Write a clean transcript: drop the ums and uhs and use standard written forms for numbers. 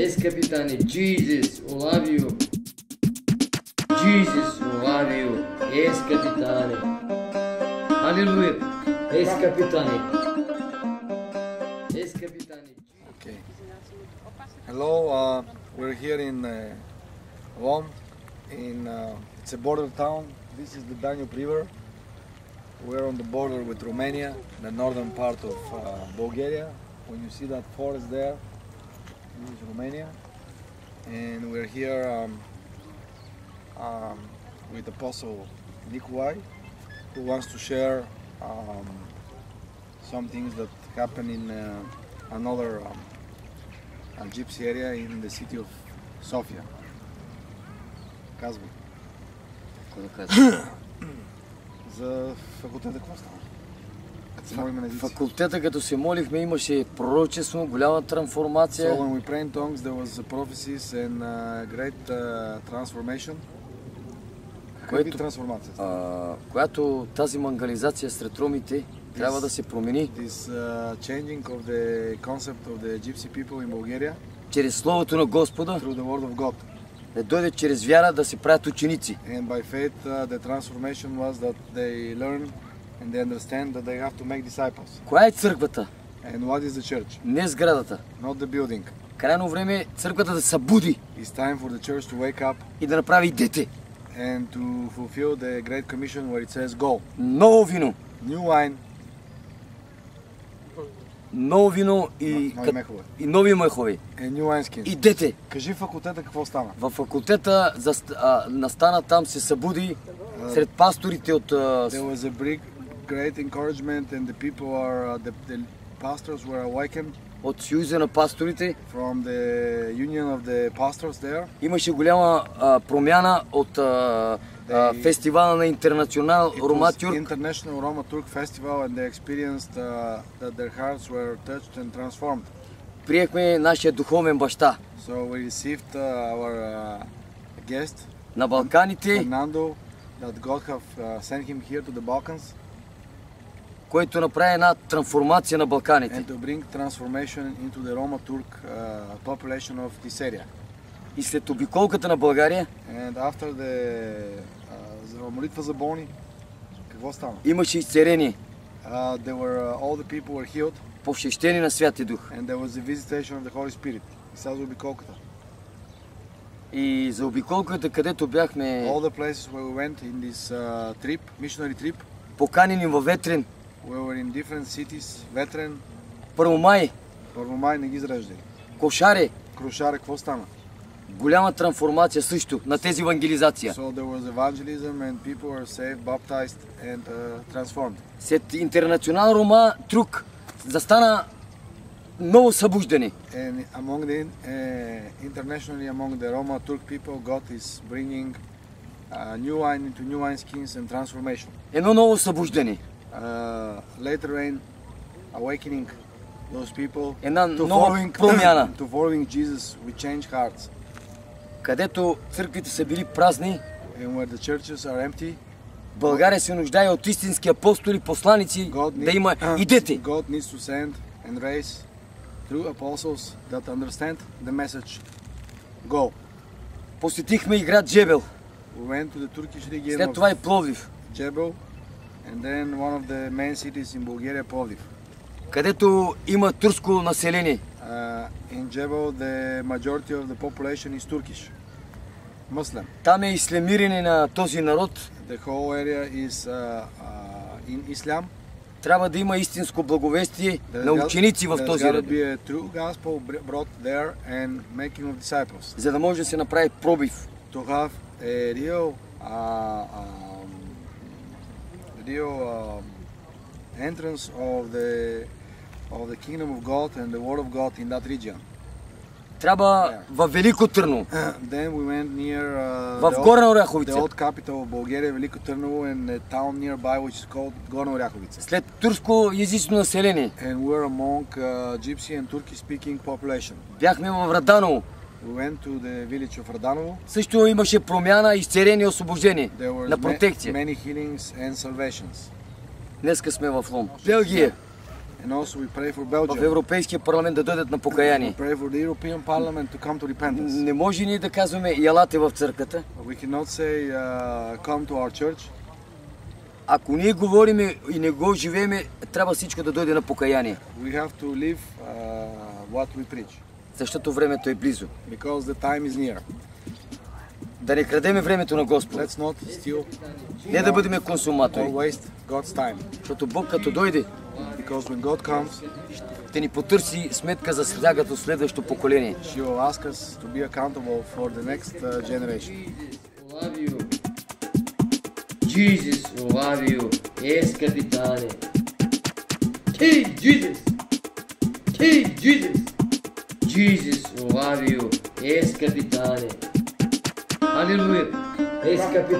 Yes, Capitane. Jesus, I love you. Jesus, I love you. Yes, Capitane. Hallelujah. Yes, Capitane. Yes, Capitane. Okay. Hello, we're here in Lom. It's a border town. This is the Danube River. We're on the border with Romania, the northern part of Bulgaria. When you see that forest there, this is Romania. And we're here with Apostle Nikolai, who wants to share some things that happen in another gypsy area in the city of Sofia. Казвай. За факултета какво става? Като се молим на езици. Факултета, като се молихме, имаше пророчество, голяма трансформация. So when we pray in tongues, there was prophecies and great transformation. Какви трансформации? Която тази мангализация сред ромите трябва да се промени. This changing of the concept of the gypsy people in Bulgaria. Чрез Словото на Господа. Through the word of God. Да дойде чрез вяра да се правят ученици. And by faith, the transformation was that they learn and they understand that they have to make disciples. Коя е църквата? And what is the church? Не сградата. Not the building. Крайно време е църквата да се събуди. It's time for the church to wake up. И да направи дете. And to fulfill the Great Commission where it says go. Ново вино. New wine. Ново вино и нови мехове. And new wineskins. И дете. Кажи факултета какво стана? Във факултета настана там се събуди сред пасторите от... There was a great encouragement and the people are, the pastors were awakened. От Съюза на пасторите. From the union of the pastors there. Имаше голяма промяна от фестивала на Интернационал Рома Тюрк. International Roma Turk Festival and they experienced that their hearts were touched and transformed. Приехме нашия духовен баща. So we received our guest на Балканите. Fernando, that God have sent him here to the Balkans. Който направи една трансформация на Балканите. And to bring transformation into the Roma Turk population of this area. И след обиколката на България, and after the молитва за болни, какво стана? Имаше изцеление. All the people were healed. Посещение на Святия Дух. And there was the visitation of the Holy Spirit. И сега за обиколката. И за обиколката, където бяхме, all the places where we went in this trip, missionary trip, поканени във Ветрен. We were in different cities. Ветрен. Първомай. Първомай не ги изреждали. Кошаре. Крошаре, какво стана? Голяма трансформация също на тези евангелизация. So there was evangelism and people were saved, baptized and transformed. След Интернационал Рома Тюрк застана ново събуждане. And among the internationally among the Roma Turk people, God is bringing new wine into new wineskins and transformation. Едно ново събуждане. Later rain, awakening those people to following Jesus with changed hearts. Където църквите са били празни, and where the churches are empty, България се нуждае от истински апостоли, посланици, да има и дете. God needs to send and raise true apostles that understand the message. Go. Посетихме и град Джебел. We went to the Turkish region. След това и Пловдив. Jebel, and then one of the main cities in Bulgaria, Plovdiv. Където има турско население. In Jebel, the majority of the population is Turkish, Muslim. Там е ислямиране на този народ. The whole area is in Islam. Трябва да има истинско благовестие на ученици в този ред. There be a true gospel brought there and making of disciples. За да може да се направи пробив. To have a real entrance of the kingdom of God and the word of God in that region. Трябва във Велико Търново. Then we went near в Горна Оряховица. The old capital of Bulgaria, Велико Търново, and a town nearby which is called Горна Оряховица. След турско езично население. And we're among Gypsy and Turkish speaking population. Бяхме в Раданово. We went to the village of Radanovo. Също имаше промяна, изцеление и освобождение на протекция. Many healings and salvations. Днеска сме в Лом. Белгия. And also we pray for в Belgium. Европейския парламент да дойдат на покаяние. We pray for the European Parliament to come to repentance. Не може ние да казваме ялате в църквата. We cannot say come to our church. Ако ние говориме и не го живееме, трябва всичко да дойде на покаяние. We have to live what we preach. Защото времето е близо. Because the time is near. Да не крадеме времето на Господа. Let's not steal. Не да бъдем консуматори. Or waste God's time. Защото Бог като дойде, Because when God comes, ще ни потърси сметка за слягато следващо поколение. She will ask us to be accountable for the next generation. Love you. Jesus, love you. Yes, capitane. King Jesus. King Jesus. Jesus, love you. Yes, capitane. Aleluia. Yes, capitane.